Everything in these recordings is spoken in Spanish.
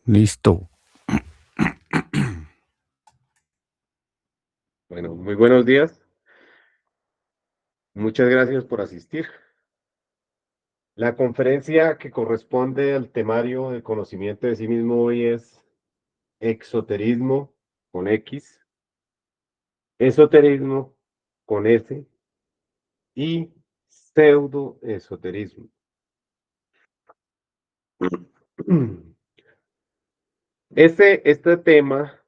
Listo. Bueno, muy buenos días. Muchas gracias por asistir. La conferencia que corresponde al temario del conocimiento de sí mismo hoy es exoterismo con X, esoterismo con S y pseudoesoterismo. Este tema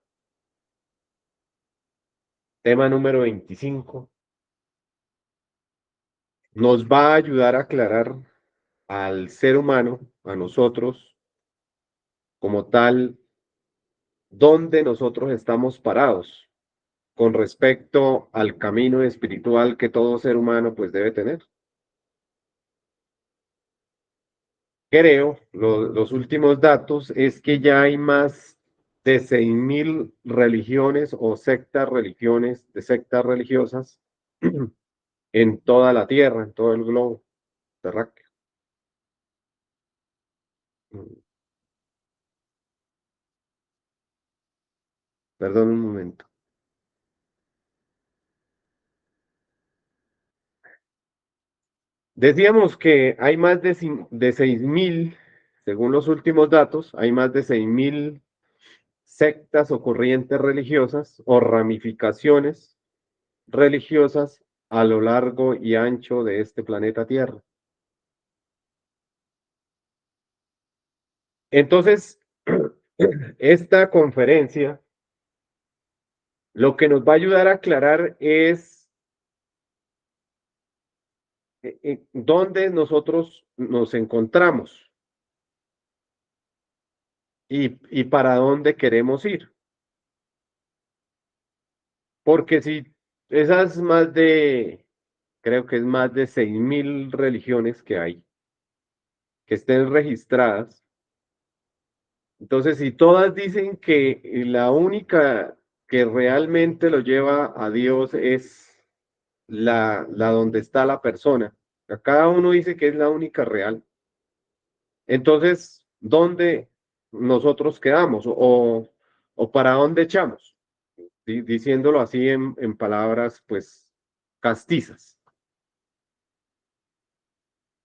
número 25, nos va a ayudar a aclarar al ser humano, a nosotros, como tal, dónde nosotros estamos parados con respecto al camino espiritual que todo ser humano pues debe tener. Creo, los últimos datos es que ya hay más de 6.000 religiones o sectas religiosas en toda la Tierra, en todo el globo terráqueo. Perdón un momento. Decíamos que hay más de 6.000, según los últimos datos, hay más de 6.000 sectas o corrientes religiosas o ramificaciones religiosas a lo largo y ancho de este planeta Tierra. Entonces, esta conferencia lo que nos va a ayudar a aclarar es dónde nosotros nos encontramos y para dónde queremos ir. Porque si esas creo que es más de 6.000 religiones que hay, que estén registradas. Entonces, si todas dicen que la única que realmente lo lleva a Dios es la donde está la persona, cada uno dice que es la única real. Entonces, ¿dónde nosotros quedamos o para dónde echamos? Diciéndolo así en palabras, pues, castizas.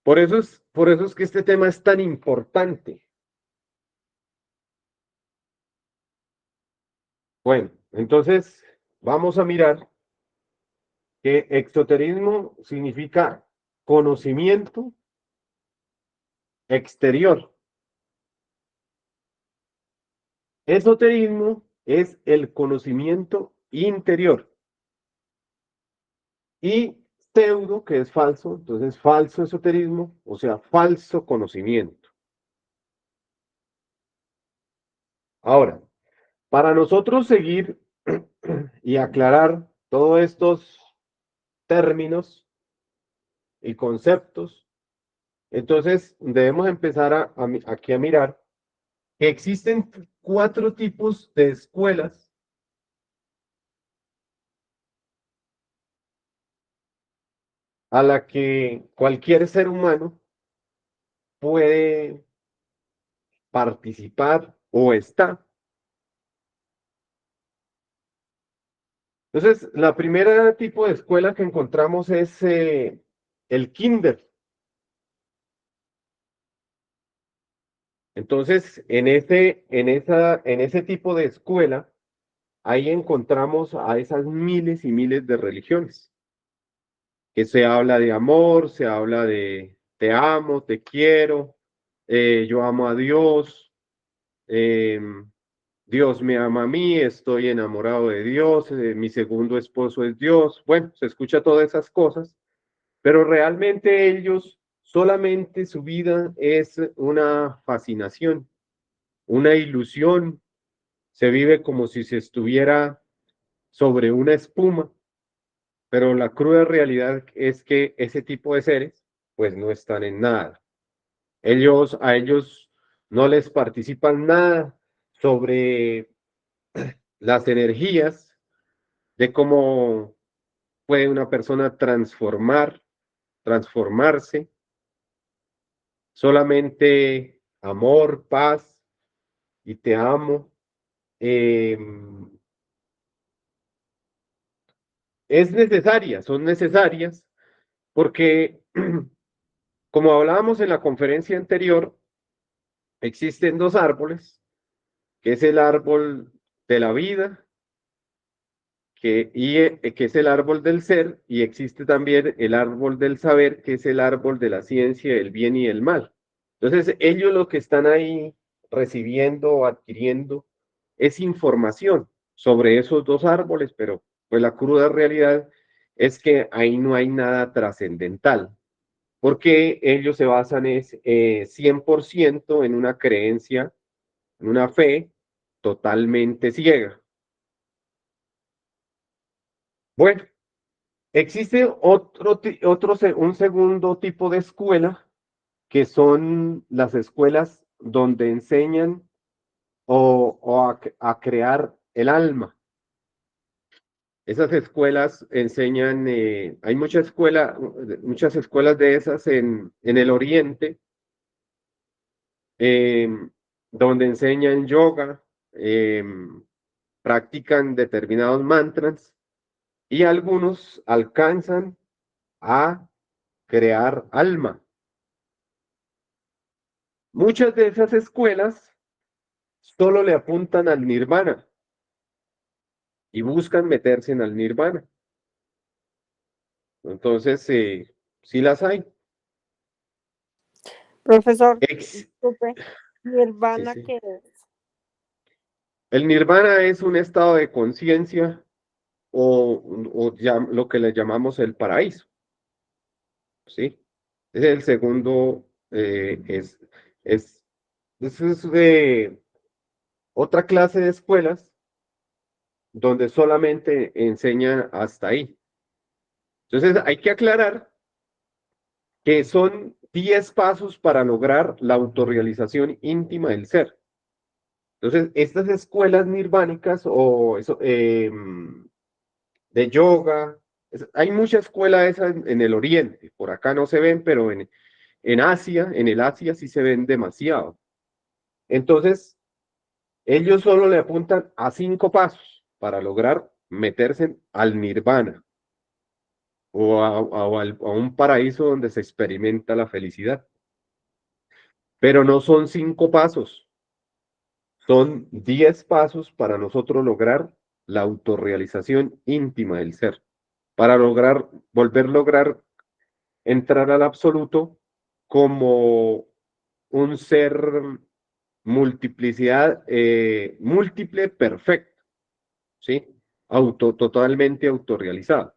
Por eso es que este tema es tan importante. Bueno, entonces vamos a mirar que exoterismo significa conocimiento exterior. Esoterismo es el conocimiento interior. Y pseudo, que es falso, entonces falso esoterismo, o sea, falso conocimiento. Ahora, para nosotros seguir y aclarar todos estos términos y conceptos, entonces debemos empezar aquí a mirar que existen 4 tipos de escuelas a la que cualquier ser humano puede participar o está. Entonces, la primera tipo de escuela que encontramos es el kinder. Entonces, en ese tipo de escuela, ahí encontramos a esas miles y miles de religiones, que se habla de amor, se habla de te amo, te quiero, yo amo a Dios, Dios me ama a mí, estoy enamorado de Dios, mi segundo esposo es Dios. Bueno, se escucha todas esas cosas, pero realmente ellos solamente su vida es una fascinación, una ilusión. Se vive como si se estuviera sobre una espuma, pero la cruda realidad es que ese tipo de seres pues no están en nada. A ellos no les participan nada sobre las energías de cómo puede una persona transformarse, solamente amor, paz, y te amo, eh, son necesarias, porque como hablábamos en la conferencia anterior, existen dos árboles, que es el árbol de la vida, que es el árbol del ser, y existe también el árbol del saber, que es el árbol de la ciencia, el bien y el mal. Entonces, ellos lo que están ahí recibiendo o adquiriendo es información sobre esos dos árboles, pero pues la cruda realidad es que ahí no hay nada trascendental, porque ellos se basan 100% en una creencia, en una fe totalmente ciega. Bueno, existe un segundo tipo de escuela, que son las escuelas donde enseñan a crear el alma. Esas escuelas enseñan, hay muchas escuelas de esas en el Oriente, eh, donde enseñan yoga, eh, practican determinados mantras y algunos alcanzan a crear alma. Muchas de esas escuelas solo le apuntan al nirvana y buscan meterse en el nirvana. Entonces, sí las hay. Profesor, Ex- disculpe, sí, ¿Nirvana sí. qué es? El nirvana es un estado de conciencia lo que le llamamos el paraíso, ¿sí? Es el segundo, es, es de otra clase de escuelas donde solamente enseñan hasta ahí. Entonces, hay que aclarar que son 10 pasos para lograr la autorrealización íntima del ser. Entonces, estas escuelas nirvánicas o eso, de yoga, hay mucha escuela esa en el oriente, por acá no se ven, pero en Asia, en el Asia sí se ven demasiado. Entonces, ellos solo le apuntan a 5 pasos para lograr meterse al nirvana a un paraíso donde se experimenta la felicidad. Pero no son 5 pasos, son 10 pasos para nosotros lograr la autorrealización íntima del ser, para lograr entrar al absoluto como un ser múltiple perfecto, ¿sí? Totalmente autorrealizado.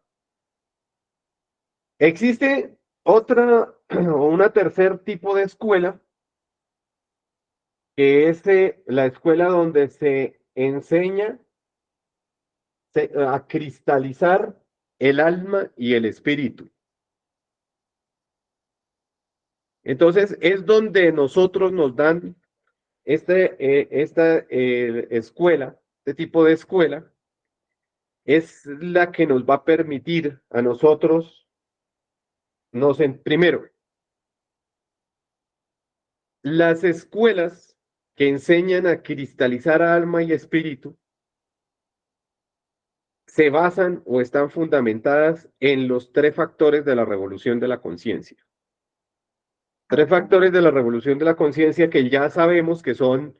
Existe otra o una tercer tipo de escuela, que es la escuela donde se enseña a cristalizar el alma y el espíritu. Entonces, es donde nosotros nos dan esta escuela, este tipo de escuela, es la que nos va a permitir a nosotros, primero, las escuelas que enseñan a cristalizar alma y espíritu se basan o están fundamentadas en los tres factores de la revolución de la conciencia. Tres factores de la revolución de la conciencia que ya sabemos que son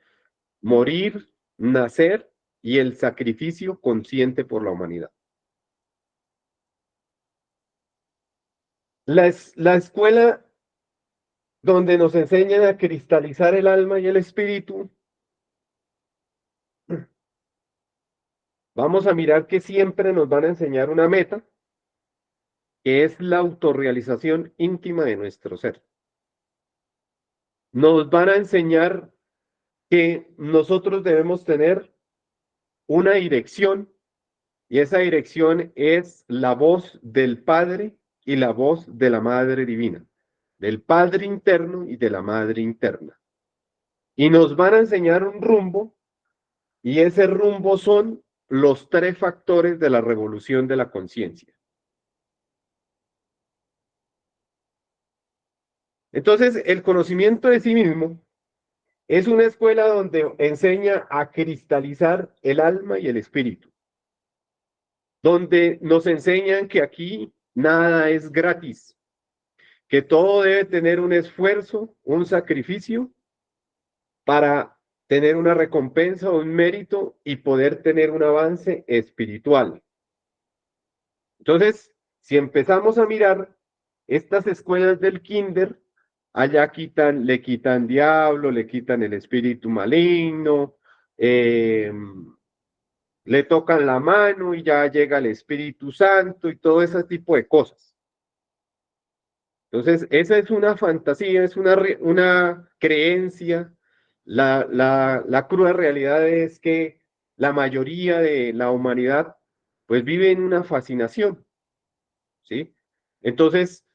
morir, nacer y el sacrificio consciente por la humanidad. La escuela donde nos enseñan a cristalizar el alma y el espíritu, vamos a mirar que siempre nos van a enseñar una meta, que es la autorrealización íntima de nuestro ser. Nos van a enseñar que nosotros debemos tener una dirección, y esa dirección es la voz del Padre y la voz de la Madre Divina, del Padre interno y de la Madre interna. Y nos van a enseñar un rumbo, y ese rumbo son los tres factores de la revolución de la conciencia. Entonces, el conocimiento de sí mismo Es una escuela donde enseña a cristalizar el alma y el espíritu, donde nos enseñan que aquí nada es gratis, que todo debe tener un esfuerzo, un sacrificio para tener una recompensa, un mérito y poder tener un avance espiritual. Entonces, si empezamos a mirar estas escuelas del kinder, allá le quitan diablo, le quitan el espíritu maligno, eh, le tocan la mano y ya llega el Espíritu Santo y todo ese tipo de cosas. Entonces, esa es una fantasía, es una creencia. La cruda realidad es que la mayoría de la humanidad pues vive en una fascinación, ¿sí? Entonces,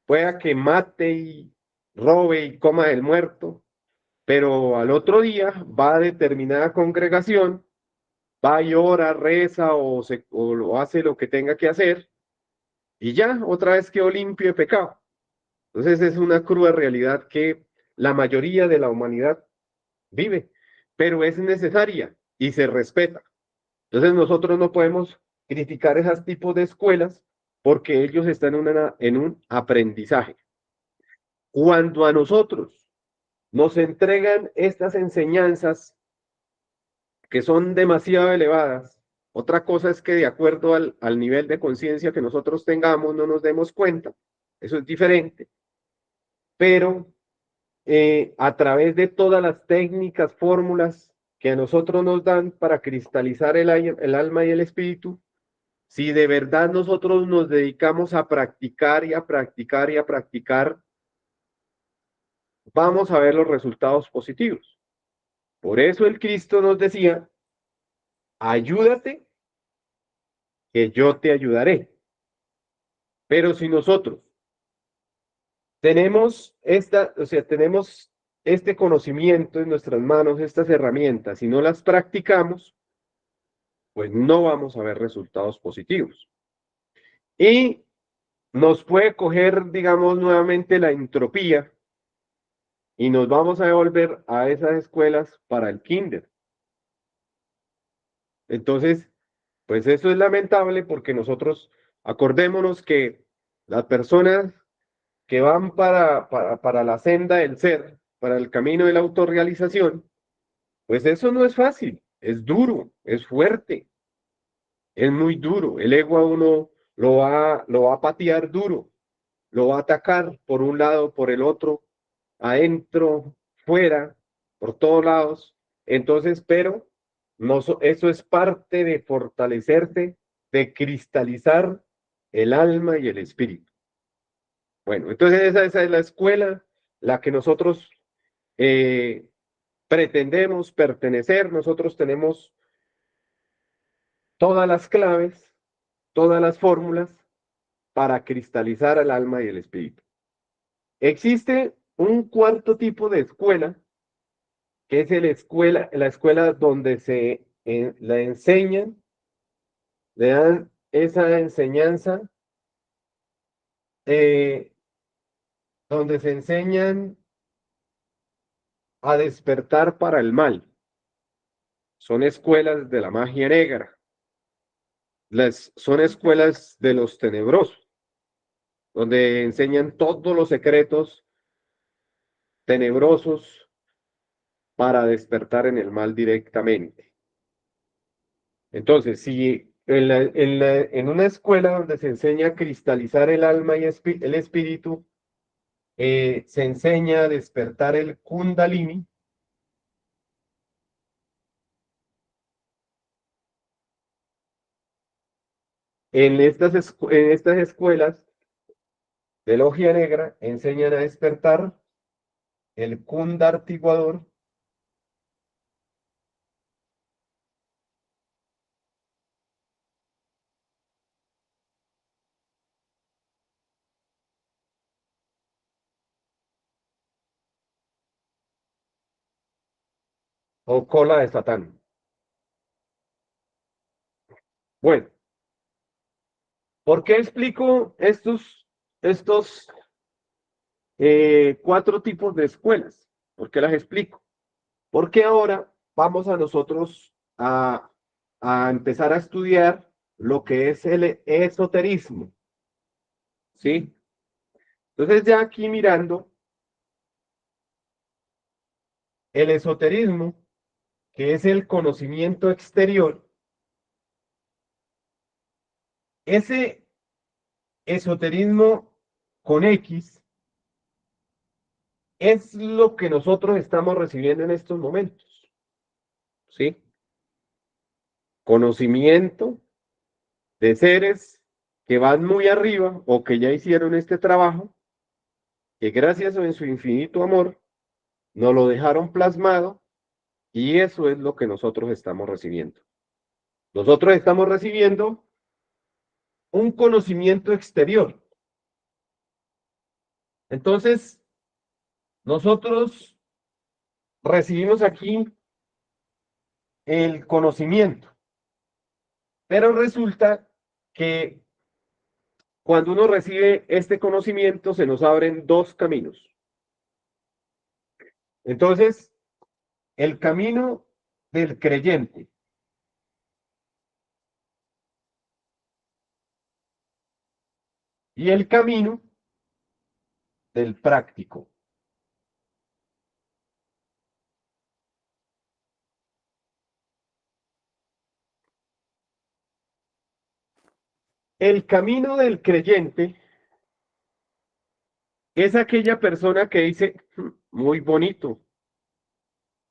pueda que mate y robe y coma del muerto, pero al otro día va a determinada congregación, va y ora, reza o lo hace lo que tenga que hacer y ya, otra vez quedó limpio de pecado. Entonces es una cruda realidad que la mayoría de la humanidad vive, pero es necesaria y se respeta. Entonces nosotros no podemos criticar esos tipos de escuelas porque ellos están en un aprendizaje. Cuando a nosotros nos entregan estas enseñanzas que son demasiado elevadas, otra cosa es que de acuerdo al nivel de conciencia que nosotros tengamos no nos demos cuenta, eso es diferente, pero a través de todas las técnicas, fórmulas que a nosotros nos dan para cristalizar el alma y el espíritu, si de verdad nosotros nos dedicamos a practicar y a practicar y a practicar, vamos a ver los resultados positivos. Por eso el Cristo nos decía, ayúdate, que yo te ayudaré. Pero si nosotros tenemos este conocimiento en nuestras manos, estas herramientas, y no las practicamos, pues no vamos a ver resultados positivos. Y nos puede coger, digamos, nuevamente la entropía y nos vamos a devolver a esas escuelas para el kinder. Entonces, pues eso es lamentable porque nosotros acordémonos que las personas que van para la senda del ser, para el camino de la autorrealización, pues eso no es fácil, es duro, es fuerte, es muy duro. El ego a uno lo va a patear duro, lo va a atacar por un lado, por el otro, adentro, fuera, por todos lados. Entonces, pero no, eso es parte de fortalecerse, de cristalizar el alma y el espíritu. Bueno, entonces esa es la escuela, la que nosotros eh, pretendemos pertenecer. Nosotros tenemos todas las claves, todas las fórmulas para cristalizar el alma y el espíritu. Existe un cuarto tipo de escuela, que es la escuela donde la enseñan, le dan esa enseñanza, eh, donde se enseñan a despertar para el mal. Son escuelas de la magia negra, son escuelas de los tenebrosos, donde enseñan todos los secretos tenebrosos para despertar en el mal directamente. Entonces, si en una escuela donde se enseña a cristalizar el alma y el espíritu, se enseña a despertar el kundalini, en estas escuelas de logia negra enseñan a despertar el kundartiguador o cola de Satán. Bueno, ¿por qué explico estos cuatro tipos de escuelas? ¿Por qué las explico? Porque ahora vamos a nosotros a empezar a estudiar lo que es el esoterismo, ¿sí? Entonces ya aquí mirando el esoterismo, que es el conocimiento exterior, ese esoterismo con X es lo que nosotros estamos recibiendo en estos momentos, ¿sí? Conocimiento de seres que van muy arriba o que ya hicieron este trabajo, que gracias a su infinito amor nos lo dejaron plasmado y eso es lo que nosotros estamos recibiendo. Nosotros estamos recibiendo un conocimiento exterior. Entonces, nosotros recibimos aquí el conocimiento, pero resulta que cuando uno recibe este conocimiento se nos abren dos caminos. Entonces, el camino del creyente y el camino del práctico. El camino del creyente es aquella persona que dice, muy bonito,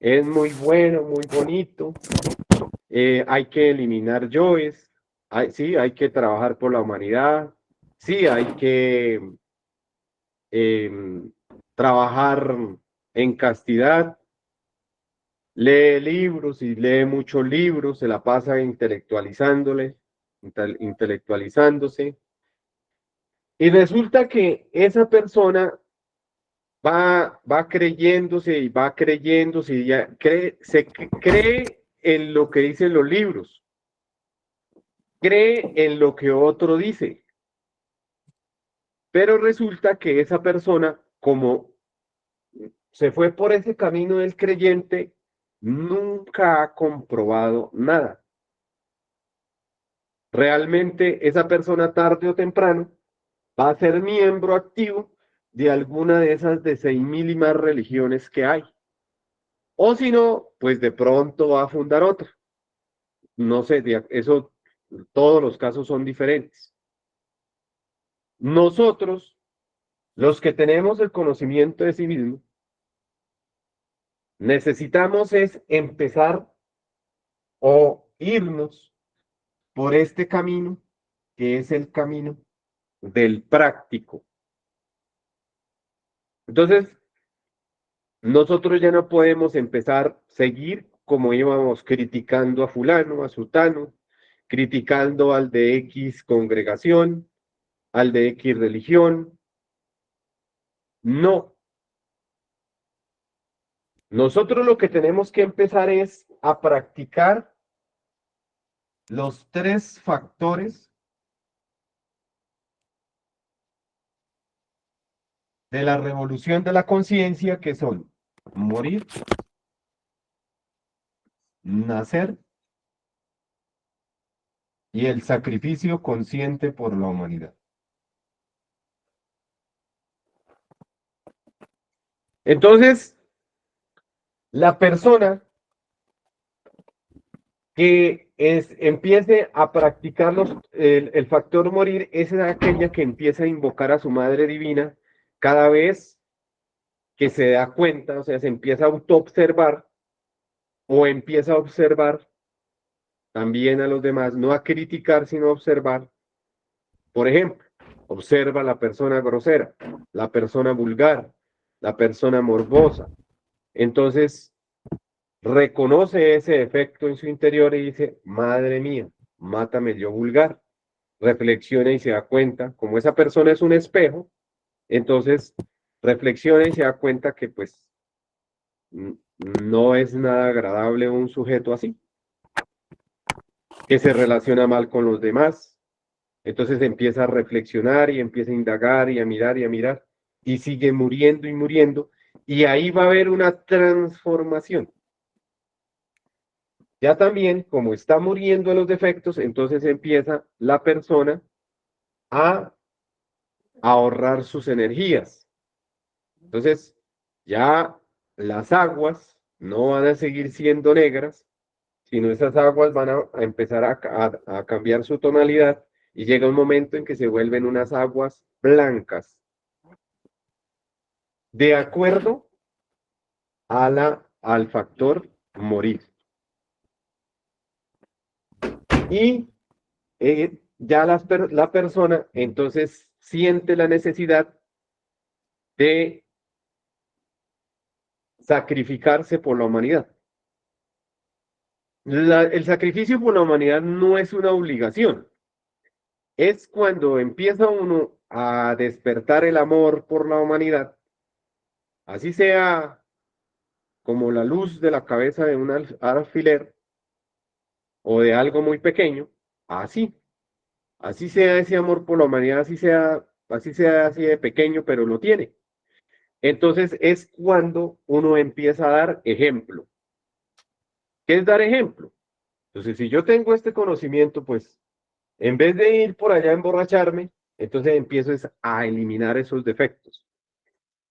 es muy bueno, muy bonito, hay que eliminar yoes, sí, hay que trabajar por la humanidad, sí, hay que trabajar en castidad, lee libros y lee muchos libros, se la pasa intelectualizándose, y resulta que esa persona va creyéndose y ya cree en lo que dicen los libros, cree en lo que otro dice, pero resulta que esa persona, como se fue por ese camino del creyente, nunca ha comprobado nada. Realmente esa persona tarde o temprano va a ser miembro activo de alguna de esas de 6.000 y más religiones que hay. O si no, pues de pronto va a fundar otra. No sé, eso, todos los casos son diferentes. Nosotros, los que tenemos el conocimiento de sí mismo, necesitamos es empezar o irnos por este camino, que es el camino del práctico. Entonces, nosotros ya no podemos empezar a seguir como íbamos criticando a fulano, a sutano, criticando al de X congregación, al de X religión. No, nosotros lo que tenemos que empezar es a practicar los tres factores de la revolución de la conciencia, que son morir, nacer y el sacrificio consciente por la humanidad. Entonces, la persona que empiece a practicar el factor morir es aquella que empieza a invocar a su Madre Divina cada vez que se da cuenta, o sea, se empieza a autoobservar o empieza a observar también a los demás, no a criticar, sino a observar. Por ejemplo, observa la persona grosera, la persona vulgar, la persona morbosa. Entonces, reconoce ese defecto en su interior y dice, madre mía, mátame yo vulgar. Reflexiona y se da cuenta, como esa persona es un espejo, entonces reflexiona y se da cuenta que pues no es nada agradable un sujeto así, que se relaciona mal con los demás. Entonces empieza a reflexionar y empieza a indagar y a mirar y sigue muriendo y muriendo y ahí va a haber una transformación. Ya también, como está muriendo de los defectos, entonces empieza la persona a ahorrar sus energías. Entonces, ya las aguas no van a seguir siendo negras, sino esas aguas van a empezar a cambiar su tonalidad y llega un momento en que se vuelven unas aguas blancas, de acuerdo al factor morir. Y ya la persona entonces siente la necesidad de sacrificarse por la humanidad. El sacrificio por la humanidad no es una obligación, es cuando empieza uno a despertar el amor por la humanidad, así sea como la luz de la cabeza de un alfiler o de algo muy pequeño, así, así sea ese amor por la humanidad, así sea así de pequeño, pero lo tiene. Entonces es cuando uno empieza a dar ejemplo. ¿Qué es dar ejemplo? Entonces, si yo tengo este conocimiento, pues en vez de ir por allá a emborracharme, entonces empiezo a eliminar esos defectos.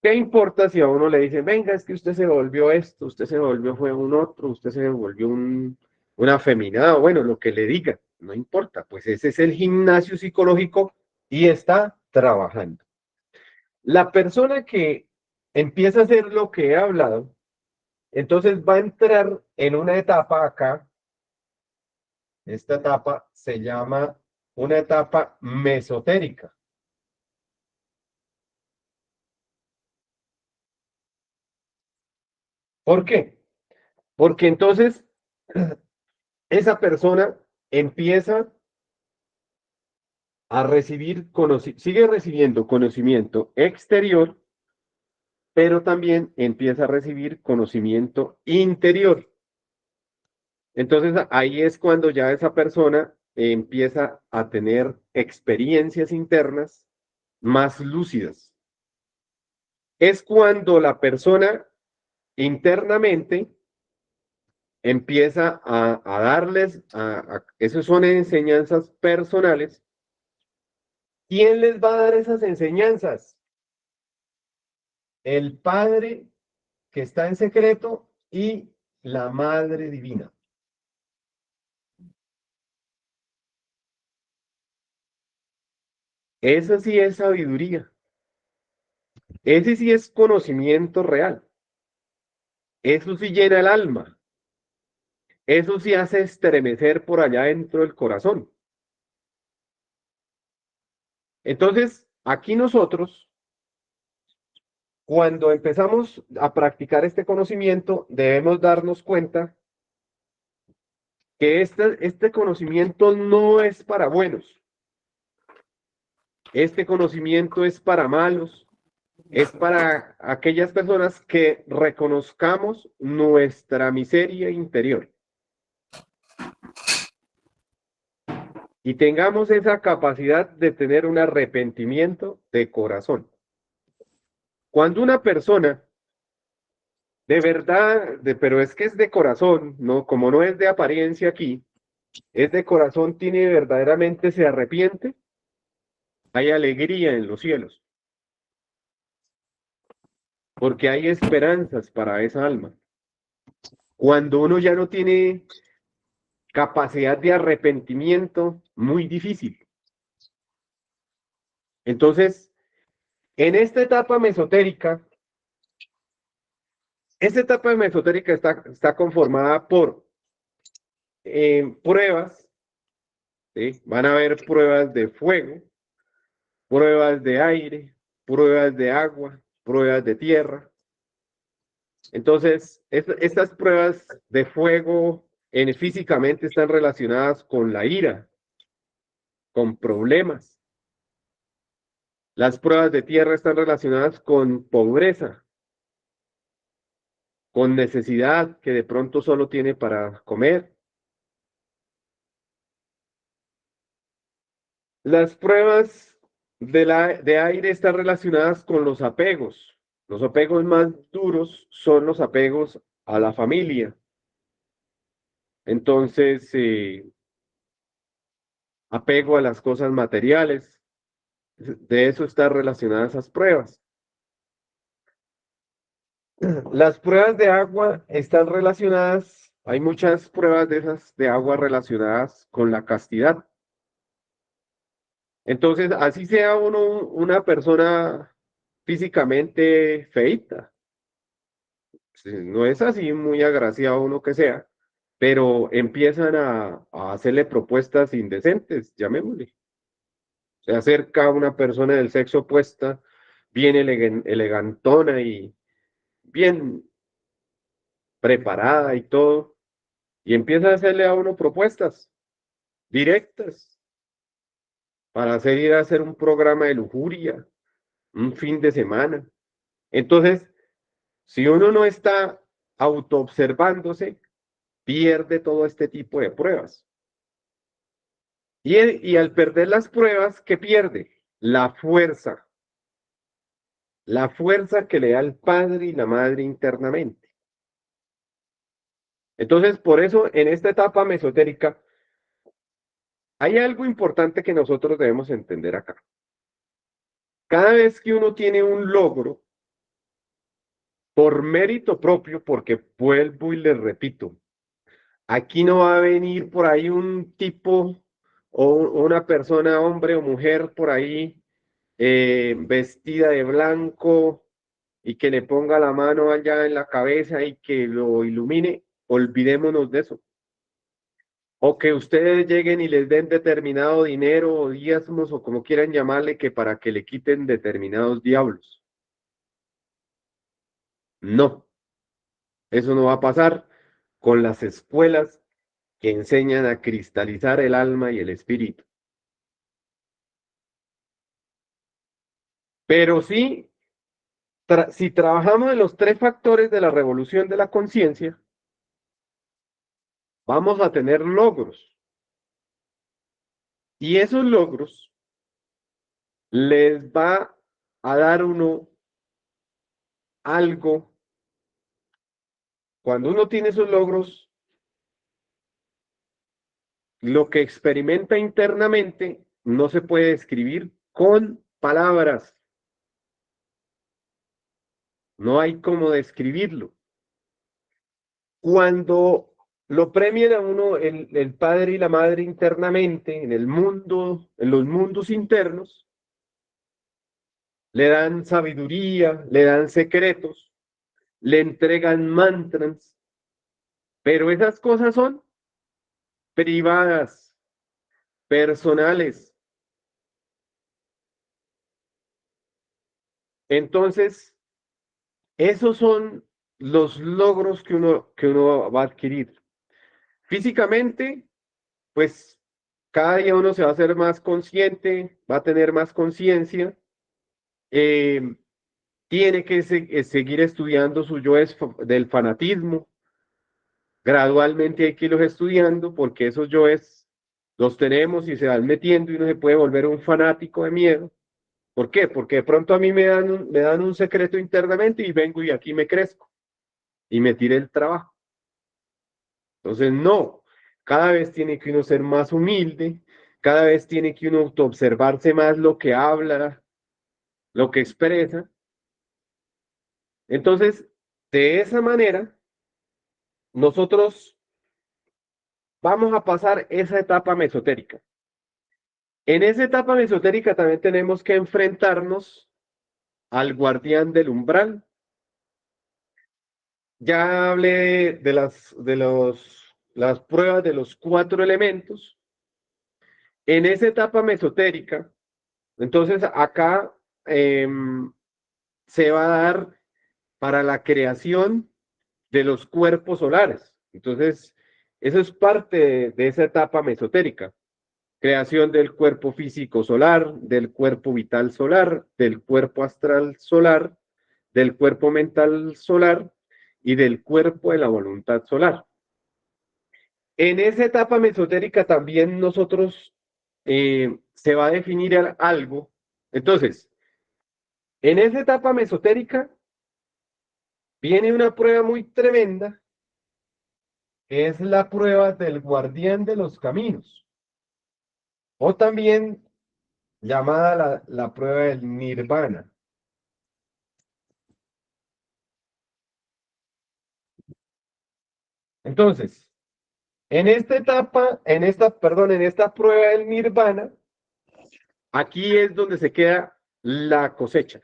¿Qué importa si a uno le dicen, venga, es que usted se volvió esto, usted se volvió fue un otro, usted se volvió un afeminado, bueno, lo que le diga, no importa, pues ese es el gimnasio psicológico y está trabajando. La persona que empieza a hacer lo que he hablado, entonces va a entrar en una etapa acá, esta etapa se llama una etapa mesotérica. ¿Por qué? Porque entonces esa persona empieza a recibir, sigue recibiendo conocimiento exterior, pero también empieza a recibir conocimiento interior. Entonces ahí es cuando ya esa persona empieza a tener experiencias internas más lúcidas. Es cuando la persona internamente empieza a darles, esas son enseñanzas personales. ¿Quién les va a dar esas enseñanzas? El Padre que está en secreto y la Madre Divina. Esa sí es sabiduría. Ese sí es conocimiento real. Eso sí llena el alma. Eso sí hace estremecer por allá dentro del corazón. Entonces, aquí nosotros, cuando empezamos a practicar este conocimiento, debemos darnos cuenta que este conocimiento no es para buenos. Este conocimiento es para malos, es para aquellas personas que reconozcamos nuestra miseria interior y tengamos esa capacidad de tener un arrepentimiento de corazón. Cuando una persona de verdad, pero es que es de corazón, no, como no es de apariencia aquí, es de corazón, tiene verdaderamente se arrepiente, hay alegría en los cielos, porque hay esperanzas para esa alma. Cuando uno ya no tiene capacidad de arrepentimiento, muy difícil. Entonces, en esta etapa mesotérica está conformada por pruebas, ¿sí? Van a haber pruebas de fuego, pruebas de aire, pruebas de agua, pruebas de tierra. Entonces, estas pruebas de fuego físicamente están relacionadas con la ira, con problemas. Las pruebas de tierra están relacionadas con pobreza, con necesidad que de pronto solo tiene para comer. Las pruebas de aire están relacionadas con los apegos. Los apegos más duros son los apegos a la familia, Entonces, apego a las cosas materiales, de eso están relacionadas esas pruebas. Las pruebas de agua están relacionadas, hay muchas pruebas de esas de agua relacionadas con la castidad. Entonces, así sea uno una persona físicamente feita, sí, no es así muy agraciado uno que sea, pero empiezan a hacerle propuestas indecentes, llamémosle. Se acerca una persona del sexo opuesta, bien elegantona y bien preparada y todo, y empieza a hacerle a uno propuestas directas para hacer ir a hacer un programa de lujuria, un fin de semana. Entonces, si uno no está autoobservándose, pierde todo este tipo de pruebas. Y al perder las pruebas, ¿qué pierde? La fuerza que le da el padre y la madre internamente. Entonces, por eso, en esta etapa mesotérica, hay algo importante que nosotros debemos entender acá. Cada vez que uno tiene un logro, por mérito propio, porque vuelvo y les repito, aquí no va a venir por ahí un tipo o una persona, hombre o mujer, por ahí vestida de blanco y que le ponga la mano allá en la cabeza y que lo ilumine. Olvidémonos de eso. O que ustedes lleguen y les den determinado dinero o diezmos o como quieran llamarle, que para que le quiten determinados diablos. No, eso no va a pasar con las escuelas que enseñan a cristalizar el alma y el espíritu. Pero sí, si trabajamos en los tres factores de la revolución de la conciencia, vamos a tener logros. Y esos logros les va a dar uno algo. Cuando uno tiene esos logros, lo que experimenta internamente no se puede describir con palabras. No hay cómo describirlo. Cuando lo premian a uno el padre y la madre internamente en el mundo, en los mundos internos, le dan sabiduría, le dan secretos, le entregan mantras, pero esas cosas son privadas, personales. Entonces, esos son los logros que uno va a adquirir. Físicamente, pues cada día uno se va a hacer más consciente, va a tener más conciencia, eh, tiene que seguir estudiando su yo del fanatismo. Gradualmente hay que irlos estudiando porque esos yoes los tenemos y se van metiendo y uno se puede volver un fanático de miedo. ¿Por qué? Porque de pronto a mí me dan un secreto internamente y vengo y aquí me crezco y me tiré el trabajo. Entonces, no, cada vez tiene que uno ser más humilde, cada vez tiene que uno autoobservarse más lo que habla, lo que expresa. Entonces, de esa manera, nosotros vamos a pasar esa etapa mesotérica. En esa etapa mesotérica también tenemos que enfrentarnos al guardián del umbral. Ya hablé de las pruebas de los cuatro elementos. En esa etapa mesotérica, entonces acá se va a dar para la creación de los cuerpos solares. Entonces, eso es parte de esa etapa mesotérica. Creación del cuerpo físico solar, del cuerpo vital solar, del cuerpo astral solar, del cuerpo mental solar y del cuerpo de la voluntad solar. En esa etapa mesotérica también nosotros se va a definir algo. Entonces, en esa etapa mesotérica viene una prueba muy tremenda es la prueba del guardián de los caminos, o también llamada la prueba del nirvana. Entonces, en esta etapa, en esta prueba del nirvana, aquí es donde se queda la cosecha.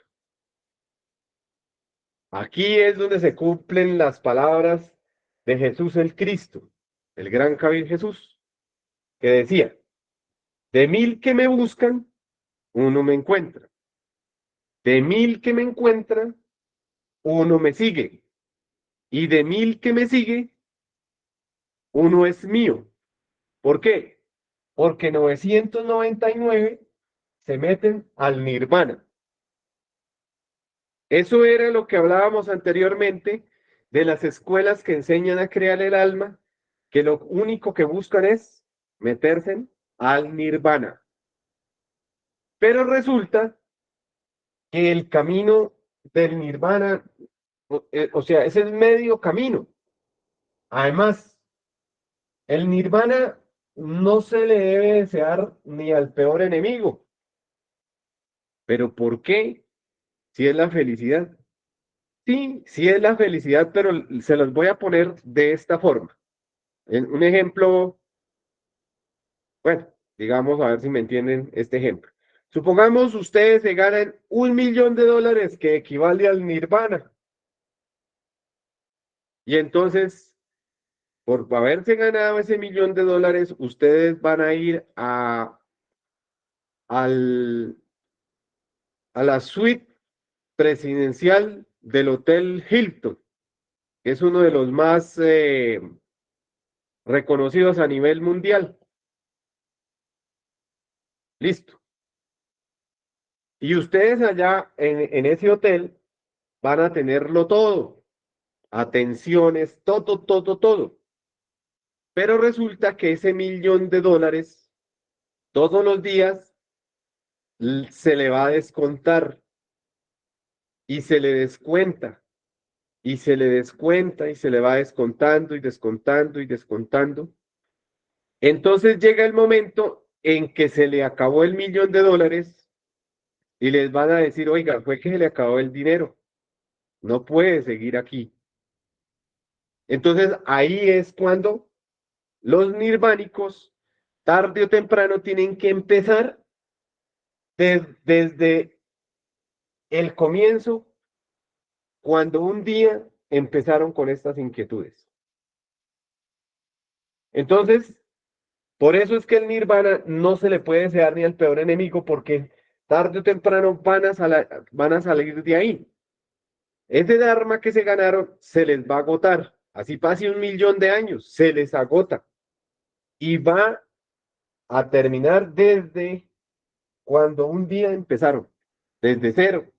Aquí es donde se cumplen las palabras de Jesús el Cristo, el gran Javier Jesús, que decía, de 1000 que me buscan, uno me encuentra. De 1000 que me encuentran, uno me sigue. Y de 1000 que me sigue, uno es mío. ¿Por qué? Porque 999 se meten al nirvana. Eso era lo que hablábamos anteriormente de las escuelas que enseñan a crear el alma, que lo único que buscan es meterse al nirvana. Pero resulta que el camino del nirvana, o sea, es el medio camino. Además, el nirvana no se le debe desear ni al peor enemigo. ¿Pero por qué? Si es la felicidad. Sí, sí es la felicidad, pero se los voy a poner de esta forma. Un ejemplo, bueno, digamos, a ver si me entienden este ejemplo. Supongamos ustedes se ganan $1.000.000, que equivale al nirvana. Y entonces, por haberse ganado ese $1.000.000, ustedes van a ir al, a la suite presidencial del Hotel Hilton, que es uno de los más reconocidos a nivel mundial. Listo. Y ustedes allá en ese hotel van a tenerlo todo, atenciones, todo, todo, todo. Pero resulta que ese $1.000.000 todos los días se le va a descontar y se le descuenta y se le descuenta y se le va descontando y descontando y descontando. Entonces llega el momento en que se le acabó el $1.000.000 y les van a decir, oiga, fue que se le acabó el dinero, no puede seguir aquí. Entonces ahí es cuando los nirvánicos, tarde o temprano, tienen que empezar desde el comienzo, cuando un día empezaron con estas inquietudes. Entonces, por eso es que el nirvana no se le puede desear ni al peor enemigo, porque tarde o temprano van a salir de ahí. Ese Dharma que se ganaron se les va a agotar. Así pase 1.000.000 de años, se les agota. Y va a terminar desde cuando un día empezaron, desde cero.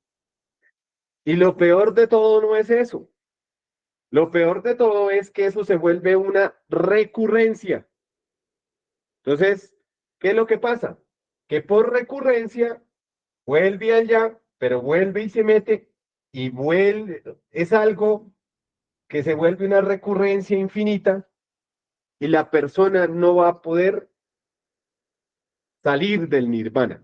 Y lo peor de todo no es eso. Lo peor de todo es que eso se vuelve una recurrencia. Entonces, ¿qué es lo que pasa? Que por recurrencia vuelve allá, pero vuelve y se mete y vuelve. Es algo que se vuelve una recurrencia infinita y la persona no va a poder salir del nirvana.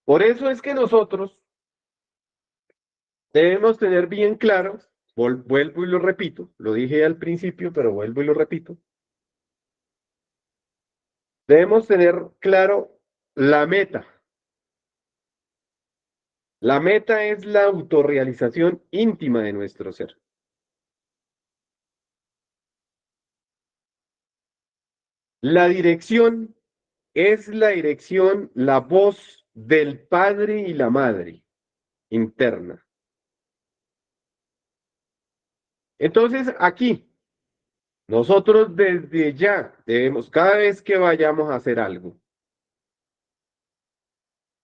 Por eso es que nosotros debemos tener bien claro, vuelvo y lo repito, lo dije al principio, pero vuelvo y lo repito, debemos tener claro la meta. La meta es la autorrealización íntima de nuestro ser. La dirección es la dirección, la voz del padre y la madre interna. Entonces, aquí, nosotros desde ya debemos, cada vez que vayamos a hacer algo,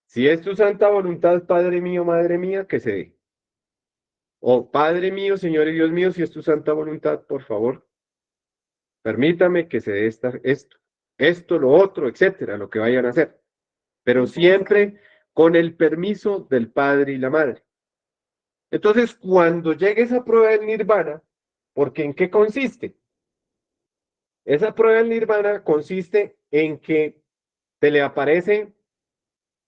si es tu santa voluntad, Padre mío, Madre mía, que se dé. O Padre mío, Señor y Dios mío, si es tu santa voluntad, por favor, permítame que se dé esto, lo otro, etcétera, lo que vayan a hacer. Pero siempre con el permiso del Padre y la Madre. Entonces, cuando llegue esa prueba del nirvana, ¿porque en qué consiste? Esa prueba del nirvana consiste en que se le aparece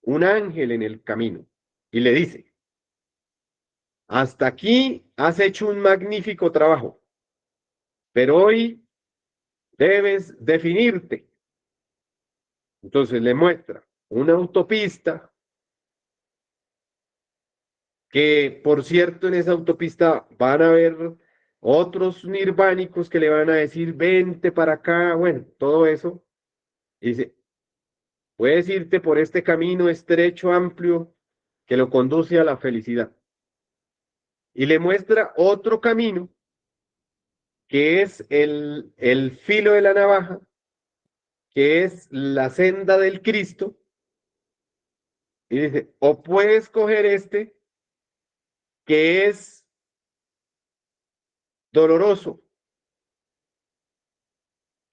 un ángel en el camino y le dice, hasta aquí has hecho un magnífico trabajo, pero hoy debes definirte. Entonces le muestra una autopista que, por cierto, en esa autopista van a haber otros nirvánicos que le van a decir, vente para acá, bueno, todo eso. Y dice, puedes irte por este camino estrecho, amplio, que lo conduce a la felicidad. Y le muestra otro camino, que es el filo de la navaja, que es la senda del Cristo. Y dice, o puedes coger este, que es doloroso,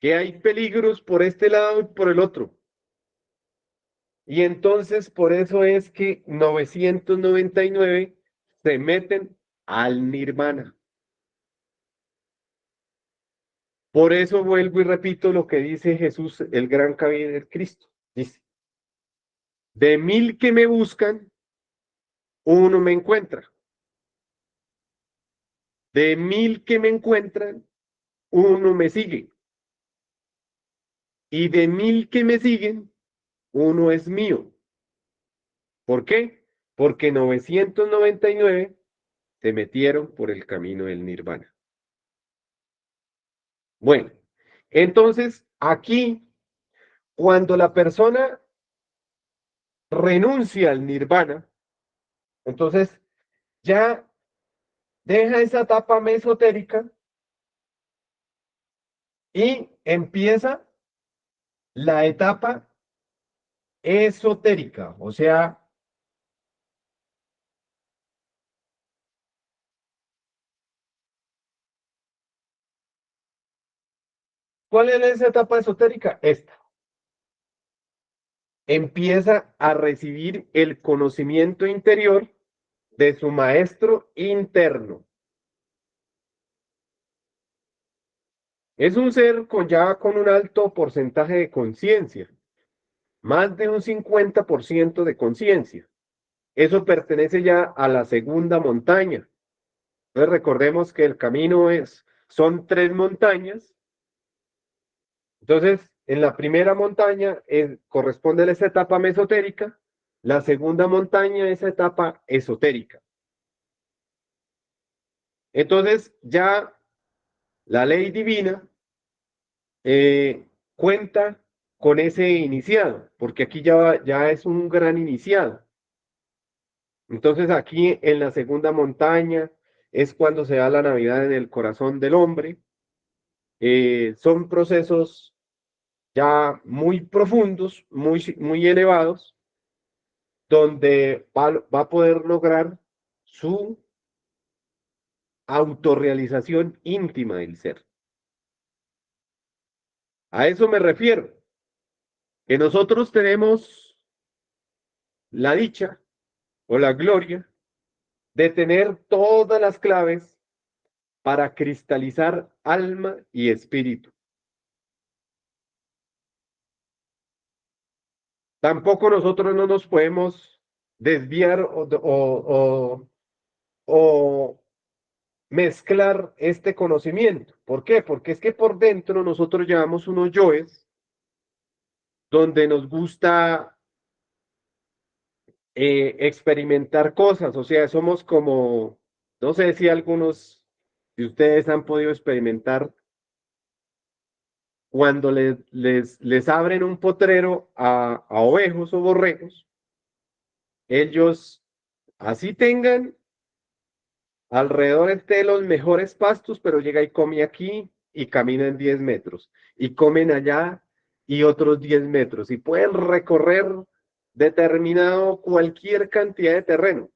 que hay peligros por este lado y por el otro. Y entonces por eso es que 999 se meten al nirvana. Por eso vuelvo y repito lo que dice Jesús, el gran caballero del Cristo. Dice, de 1000 que me buscan, uno me encuentra. De 1000 que me encuentran, uno me sigue. Y de 1000 que me siguen, uno es mío. ¿Por qué? Porque 999 se metieron por el camino del nirvana. Bueno, entonces aquí, cuando la persona renuncia al nirvana, entonces ya deja esa etapa mesotérica y empieza la etapa esotérica. O sea, ¿cuál es esa etapa esotérica? Esta. Empieza a recibir el conocimiento interior de su maestro interno. Es un ser ya con un alto porcentaje de conciencia, más de un 50% de conciencia. Eso pertenece ya a la segunda montaña. Entonces recordemos que el camino son 3 montañas. Entonces, en la primera montaña corresponde a esa etapa mesotérica, la segunda montaña esa etapa esotérica. Entonces, ya la ley divina cuenta con ese iniciado, porque aquí ya es un gran iniciado. Entonces, aquí en la segunda montaña es cuando se da la Navidad en el corazón del hombre. Son procesos ya muy profundos, muy elevados, donde va a poder lograr su autorrealización íntima del ser. A eso me refiero, que nosotros tenemos la dicha o la gloria de tener todas las claves para cristalizar alma y espíritu. Tampoco nosotros no nos podemos desviar o mezclar este conocimiento. ¿Por qué? Porque es que por dentro nosotros llevamos unos yoes donde nos gusta experimentar cosas, o sea, somos como, no sé si algunos de ustedes han podido experimentar cuando les abren un potrero a ovejos o borregos, ellos así tengan alrededor de los mejores pastos, pero llega y come aquí y caminan 10 metros y comen allá y otros 10 metros y pueden recorrer determinado cualquier cantidad de terreno.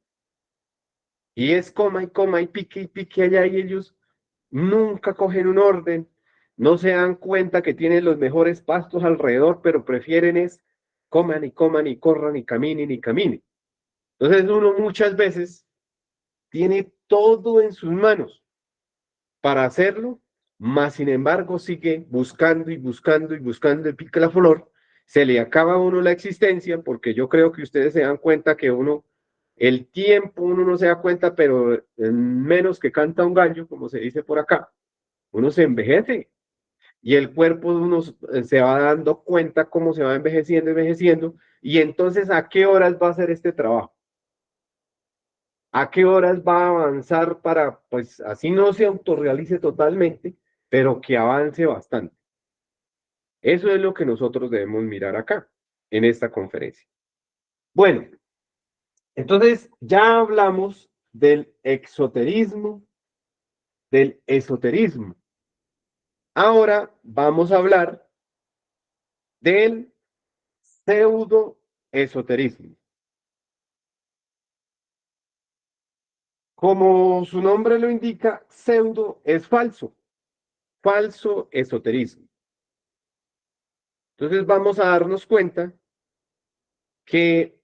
Y es coma y pique allá y ellos nunca cogen un orden, no se dan cuenta que tienen los mejores pastos alrededor, pero prefieren es coman y coman y corran y caminen y caminen. Entonces uno muchas veces tiene todo en sus manos para hacerlo, mas sin embargo sigue buscando y buscando y buscando el pica la flor, se le acaba a uno la existencia, porque yo creo que ustedes se dan cuenta que uno, el tiempo uno no se da cuenta, pero en menos que canta un gallo, como se dice por acá, uno se envejece y el cuerpo de uno se va dando cuenta cómo se va envejeciendo, envejeciendo, y entonces ¿a qué horas va a hacer este trabajo? ¿A qué horas va a avanzar para, pues así no se autorrealice totalmente, pero que avance bastante? Eso es lo que nosotros debemos mirar acá, en esta conferencia. Bueno, entonces ya hablamos del exoterismo, del esoterismo. Ahora vamos a hablar del pseudoesoterismo. Como su nombre lo indica, pseudo es falso, falso esoterismo. Entonces vamos a darnos cuenta que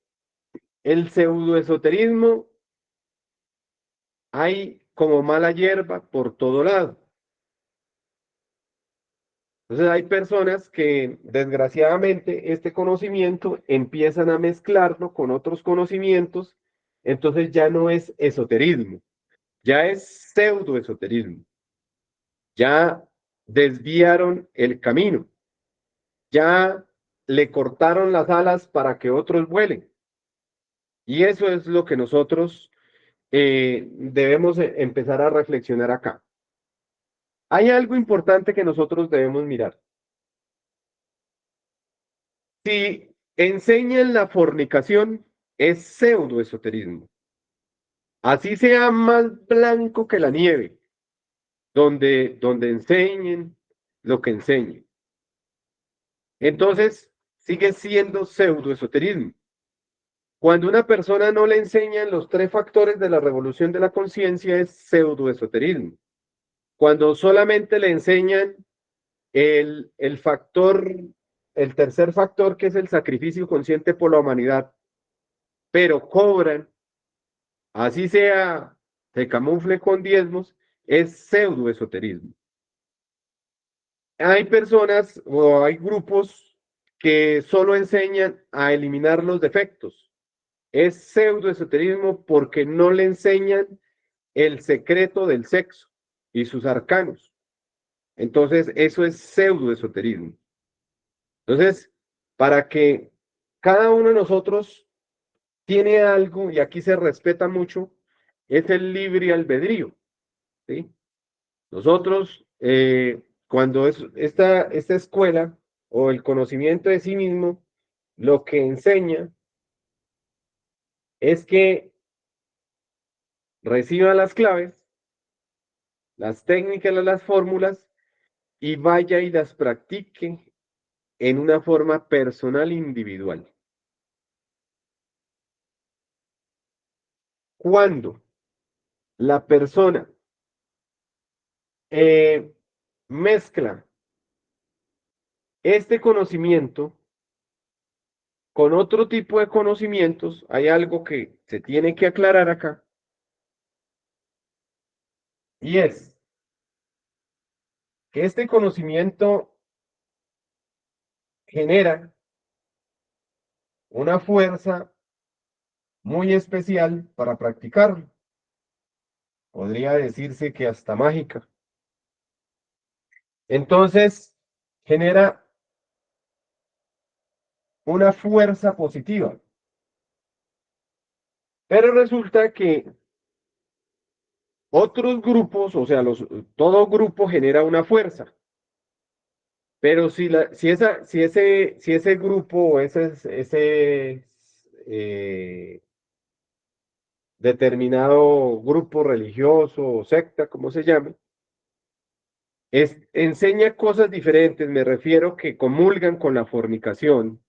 el pseudoesoterismo hay como mala hierba por todo lado. Entonces hay personas que desgraciadamente este conocimiento empiezan a mezclarlo con otros conocimientos, entonces ya no es esoterismo, ya es pseudoesoterismo, ya desviaron el camino, ya le cortaron las alas para que otros vuelen. Y eso es lo que nosotros debemos empezar a reflexionar acá. Hay algo importante que nosotros debemos mirar. Si enseñan la fornicación, es pseudoesoterismo. Así sea más blanco que la nieve, donde enseñen lo que enseñen. Entonces, sigue siendo pseudoesoterismo. Cuando una persona no le enseñan los tres factores de la revolución de la conciencia, es pseudoesoterismo. Cuando solamente le enseñan el factor, el tercer factor, que es el sacrificio consciente por la humanidad, pero cobran, así sea, se camufle con diezmos, es pseudoesoterismo. Hay personas o hay grupos que solo enseñan a eliminar los defectos. Es pseudoesoterismo porque no le enseñan el secreto del sexo y sus arcanos. Entonces, eso es pseudoesoterismo. Entonces, para que cada uno de nosotros tiene algo, y aquí se respeta mucho, es el libre albedrío, ¿sí? Nosotros, cuando es esta escuela o el conocimiento de sí mismo, lo que enseña es que reciba las claves, las técnicas, las fórmulas, y vaya y las practique en una forma personal individual. Cuando la persona eh, mezcla este conocimiento con otro tipo de conocimientos, hay algo que se tiene que aclarar acá, y es que este conocimiento genera una fuerza muy especial para practicarlo. Podría decirse que hasta mágica. Entonces, genera una fuerza positiva. Pero resulta que otros grupos, o sea, todo grupo genera una fuerza. Pero si ese grupo o ese determinado grupo religioso o secta, como se llame, enseña cosas diferentes, me refiero que comulgan con la fornicación,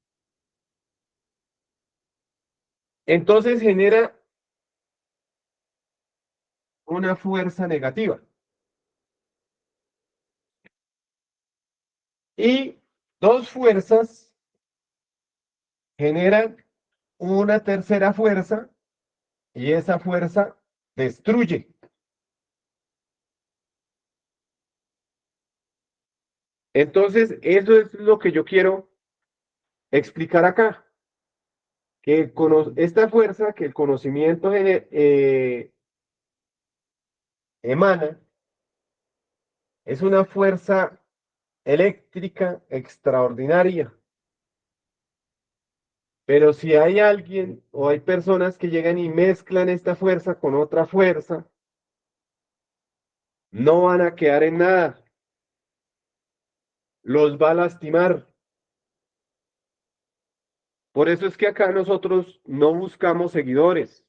entonces genera una fuerza negativa. Y dos fuerzas generan una tercera fuerza y esa fuerza destruye. Entonces, eso es lo que yo quiero explicar acá, que esta fuerza que el conocimiento emana es una fuerza eléctrica extraordinaria. Pero si hay alguien o hay personas que llegan y mezclan esta fuerza con otra fuerza, no van a quedar en nada, los va a lastimar. Por eso es que acá nosotros no buscamos seguidores,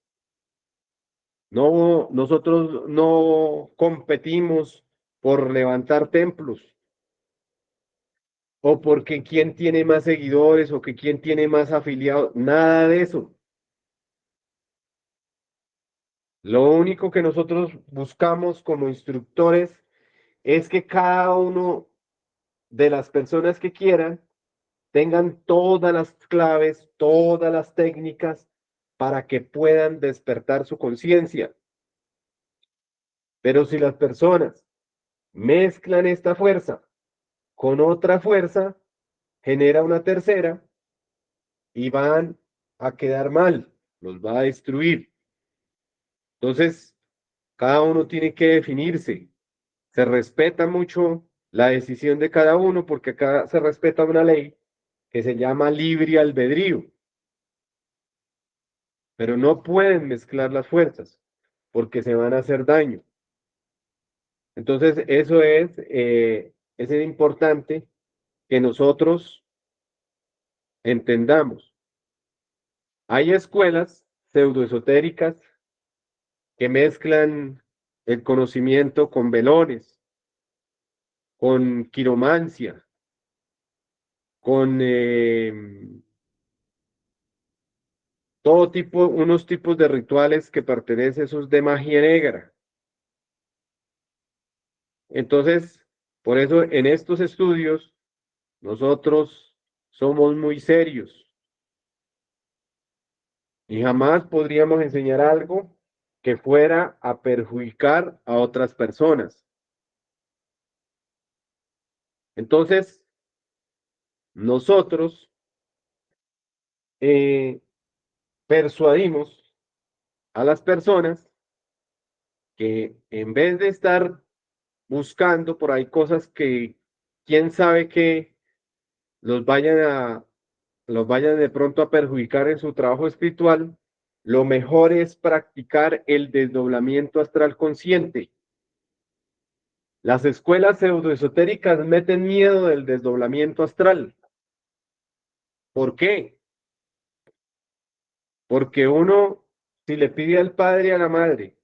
no, nosotros no competimos por levantar templos o porque quién tiene más seguidores o que quién tiene más afiliados, nada de eso. Lo único que nosotros buscamos como instructores es que cada uno de las personas que quieran tengan todas las claves, todas las técnicas para que puedan despertar su conciencia. Pero si las personas mezclan esta fuerza con otra fuerza, genera una tercera y van a quedar mal, los va a destruir. Entonces, cada uno tiene que definirse. Se respeta mucho la decisión de cada uno porque acá se respeta una ley que se llama libre albedrío, pero no pueden mezclar las fuerzas porque se van a hacer daño. Entonces, eso es importante que nosotros entendamos. Hay escuelas pseudoesotéricas que mezclan el conocimiento con velones, con quiromancia, con todo tipo, unos tipos de rituales que pertenecen, esos de magia negra. Entonces, por eso en estos estudios nosotros somos muy serios y jamás podríamos enseñar algo que fuera a perjudicar a otras personas. Entonces, nosotros eh, persuadimos a las personas que en vez de estar buscando por ahí cosas que quién sabe que los vayan a los vayan de pronto a perjudicar en su trabajo espiritual, lo mejor es practicar el desdoblamiento astral consciente. Las escuelas pseudoesotéricas meten miedo del desdoblamiento astral. ¿Por qué? Porque uno, si le pide al padre y a la madre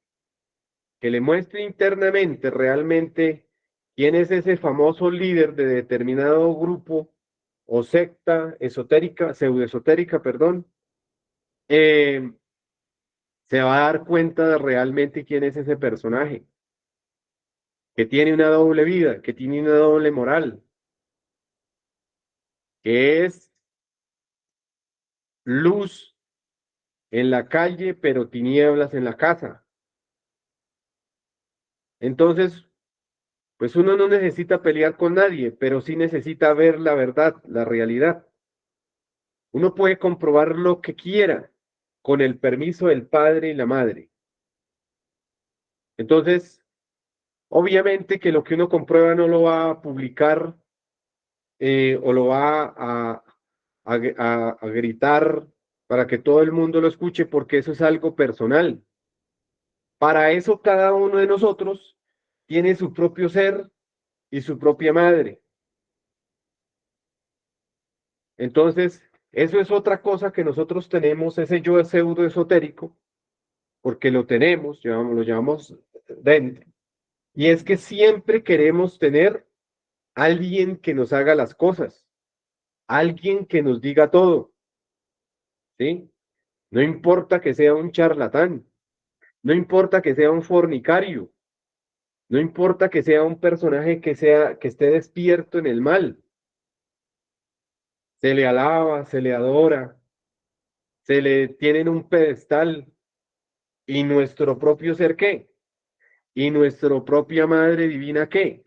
que le muestre internamente realmente quién es ese famoso líder de determinado grupo o secta esotérica, pseudoesotérica, perdón, eh, se va a dar cuenta de realmente quién es ese personaje, que tiene una doble vida, que tiene una doble moral, que es luz en la calle, pero tinieblas en la casa. Entonces, pues uno no necesita pelear con nadie, pero sí necesita ver la verdad, la realidad. Uno puede comprobar lo que quiera con el permiso del padre y la madre. Entonces, obviamente que lo que uno comprueba no lo va a publicar o lo va a gritar para que todo el mundo lo escuche, porque eso es algo personal. Para eso cada uno de nosotros tiene su propio ser y su propia madre. Entonces, eso es otra cosa que nosotros tenemos, ese yo pseudo esotérico, porque lo tenemos, lo llevamos dentro. Y es que siempre queremos tener alguien que nos haga las cosas, alguien que nos diga todo, ¿sí? No importa que sea un charlatán, no importa que sea un fornicario, no importa que sea un personaje que esté despierto en el mal, se le alaba, se le adora, se le tiene en un pedestal ¿Y nuestro propio ser qué? ¿Y nuestra propia Madre Divina qué?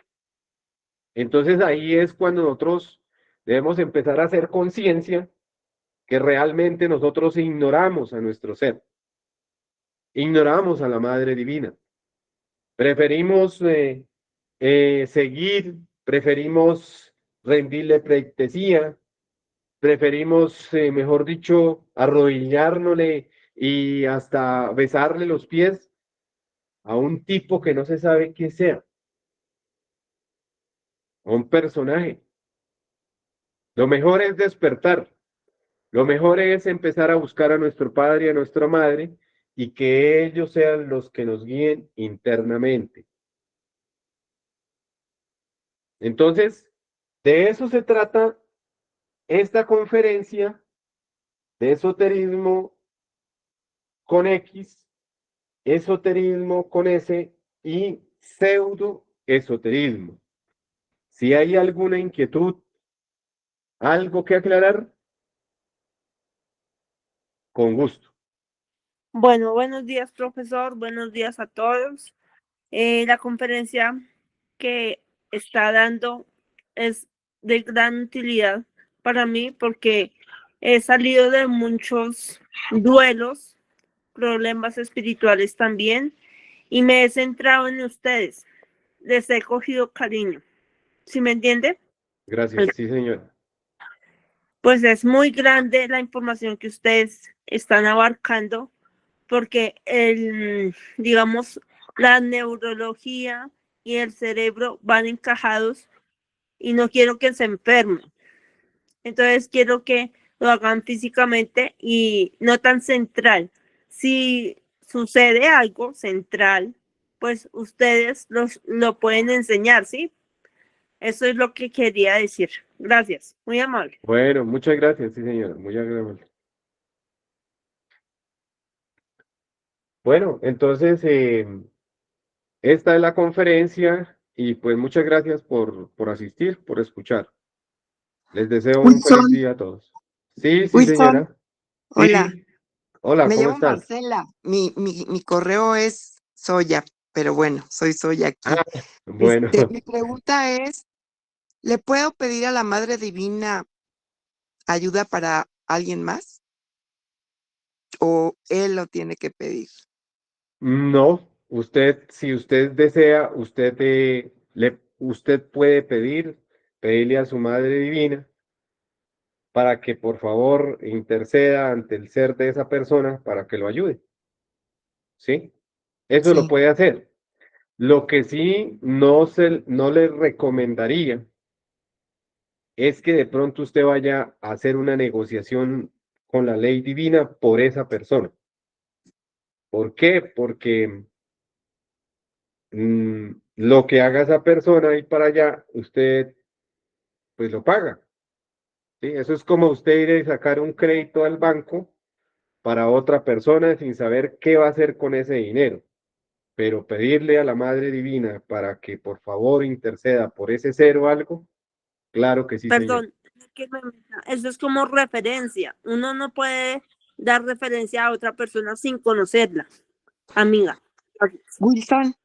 Entonces ahí es cuando nosotros debemos empezar a hacer conciencia que realmente nosotros ignoramos a nuestro ser, ignoramos a la Madre Divina. Preferimos seguir, preferimos rendirle pleitesía, preferimos, mejor dicho, arrodillárnosle y hasta besarle los pies a un tipo que no se sabe quién sea, a un personaje. Lo mejor es despertar, lo mejor es empezar a buscar a nuestro padre y a nuestra madre y que ellos sean los que nos guíen internamente. Entonces, de eso se trata esta conferencia de esoterismo con X, esoterismo con S y pseudo esoterismo. Si hay alguna inquietud, algo que aclarar, con gusto. Bueno, buenos días, profesor. Buenos días a todos. La conferencia que está dando es de gran utilidad para mí porque he salido de muchos duelos, problemas espirituales también, y me he centrado en ustedes. Les he cogido cariño. ¿Sí me entiende? Gracias, sí, señora. Pues es muy grande la información que ustedes están abarcando porque digamos, la neurología y el cerebro van encajados y no quiero que se enfermen. Entonces quiero que lo hagan físicamente y no tan central. Si sucede algo central, pues ustedes lo pueden enseñar, ¿sí? Eso es lo que quería decir. Gracias, muy amable. Bueno, muchas gracias, sí, señora, muy agradable. Bueno, entonces, esta es la conferencia y pues muchas gracias por asistir, por escuchar. Les deseo un feliz Wilson, día a todos. Sí, sí, Wilson, señora. hola, Sí, hola, me ¿cómo llamo estás? Marcela. Mi correo es Soya, pero bueno, soy Soya Ah, aquí. bueno, Mi pregunta es, ¿le puedo pedir a la Madre Divina ayuda para alguien más? ¿O él lo tiene que pedir? no, usted, si usted desea, usted puede pedirle a su Madre Divina para que por favor interceda ante el ser de esa persona para que lo ayude, ¿sí? Eso lo Sí, puede hacer. Lo que sí no le recomendaría es que de pronto usted vaya a hacer una negociación con la ley divina por esa persona. ¿Por qué? Porque lo que haga esa persona y para allá, usted pues lo paga. ¿Sí? Eso es como usted ir a sacar un crédito al banco para otra persona sin saber qué va a hacer con ese dinero. Pero pedirle a la Madre Divina para que por favor interceda por ese ser o algo, claro que sí, señor. Perdón, eso es como referencia. Uno no puede dar referencia a otra persona sin conocerla, amiga. Wilson,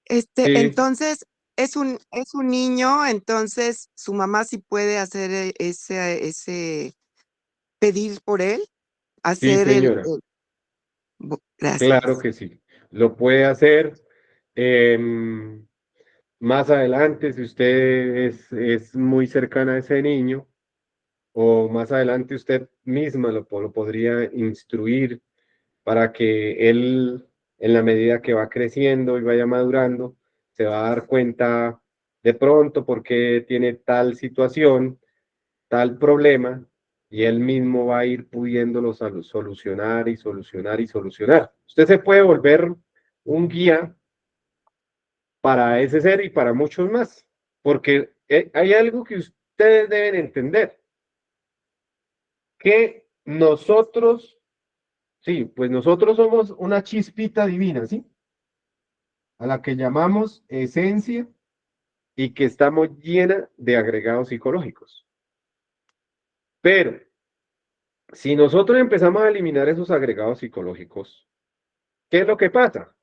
Sí, entonces es un niño, entonces su mamá sí puede hacer ese pedir por él, sí, hacer señora. Claro gracias. que sí. Lo puede hacer. Más adelante, si usted es muy cercana a ese niño, o más adelante usted misma lo podría instruir para que él, en la medida que va creciendo y vaya madurando, se va a dar cuenta de pronto por qué tiene tal situación, tal problema, y él mismo va a ir pudiéndolo solucionar y solucionar y solucionar. Usted se puede volver un guía para ese ser y para muchos más, porque hay algo que ustedes deben entender, que nosotros, sí, pues nosotros somos una chispita divina, ¿sí? A la que llamamos esencia y que estamos llena de agregados psicológicos. Pero si nosotros empezamos a eliminar esos agregados psicológicos, ¿qué es lo que pasa?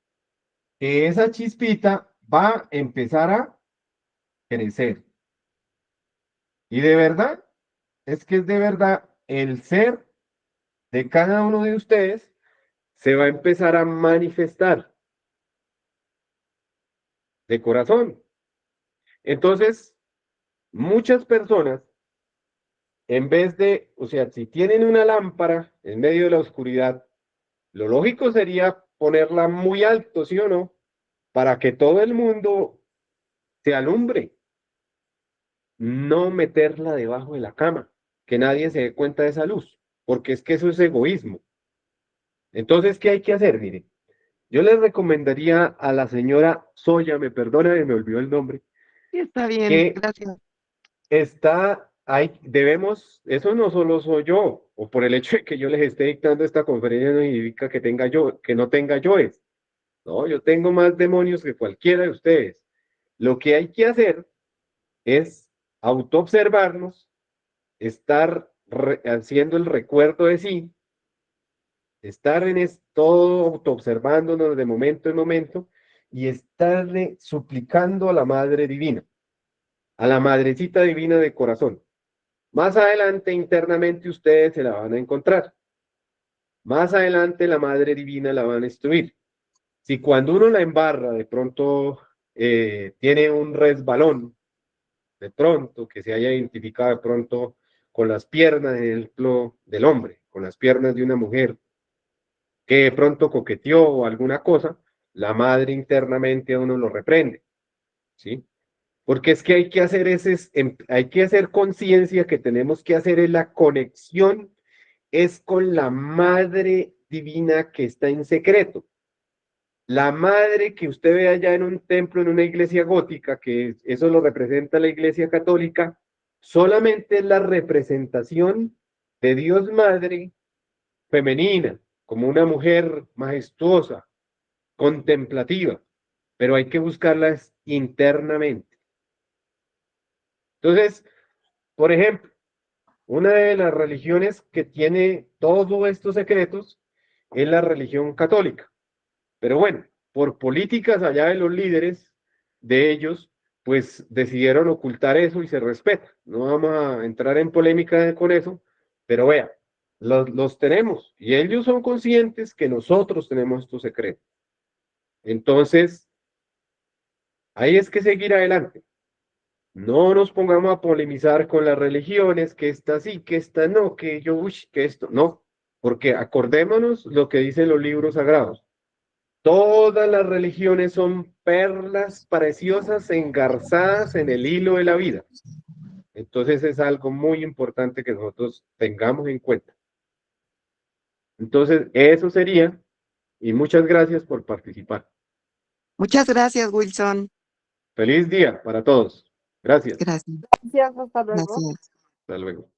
Que esa chispita va a empezar a crecer. Y de verdad, es que es de verdad el ser de cada uno de ustedes se va a empezar a manifestar de corazón. Entonces, muchas personas, en vez de, o sea, si tienen una lámpara en medio de la oscuridad, lo lógico sería ponerla muy alto, ¿sí o no? Para que todo el mundo se alumbre, no meterla debajo de la cama, que nadie se dé cuenta de esa luz, porque es que eso es egoísmo. Entonces, ¿qué hay que hacer? Mire, yo les recomendaría a la señora Soya, me perdona, me olvidó el nombre, Sí, está bien, que gracias. debemos, eso no solo soy yo, o por el hecho de que yo les esté dictando esta conferencia no significa que tenga yo, que no tenga yoes. No, yo tengo más demonios que cualquiera de ustedes. Lo que hay que hacer es autoobservarnos, estar haciendo el recuerdo de sí, estar todo autoobservándonos de momento en momento y estarle suplicando a la Madre Divina, a la Madrecita Divina de corazón. Más adelante, internamente, ustedes se la van a encontrar. Más adelante, la Madre Divina la van a instruir. Si cuando uno la embarra, de pronto tiene un resbalón, de pronto, que se haya identificado de pronto con las piernas del hombre, con las piernas de una mujer, que de pronto coqueteó o alguna cosa, la madre internamente a uno lo reprende, ¿sí? Porque es que hay que hacer hay que hacer conciencia que tenemos que hacer es la conexión, es con la madre divina que está en secreto. La madre que usted ve allá en un templo, en una iglesia gótica, que eso lo representa la iglesia católica, solamente es la representación de Dios Madre femenina, como una mujer majestuosa, contemplativa, pero hay que buscarlas internamente. Entonces, por ejemplo, una de las religiones que tiene todos estos secretos es la religión católica. Pero bueno, por políticas allá de los líderes de ellos, pues decidieron ocultar eso y se respeta. No vamos a entrar en polémica con eso, pero vea, los tenemos y ellos son conscientes que nosotros tenemos estos secretos. Entonces, ahí es que seguir adelante. No nos pongamos a polemizar con las religiones, que esta sí, que esta no, que yo, uy, que esto, no, porque acordémonos lo que dicen los libros sagrados. Todas las religiones son perlas preciosas engarzadas en el hilo de la vida. Entonces es algo muy importante que nosotros tengamos en cuenta. Entonces, eso sería, y muchas gracias por participar. Muchas gracias, Wilson. Feliz día para todos. Gracias. Gracias. Gracias, hasta luego. Gracias. Hasta luego.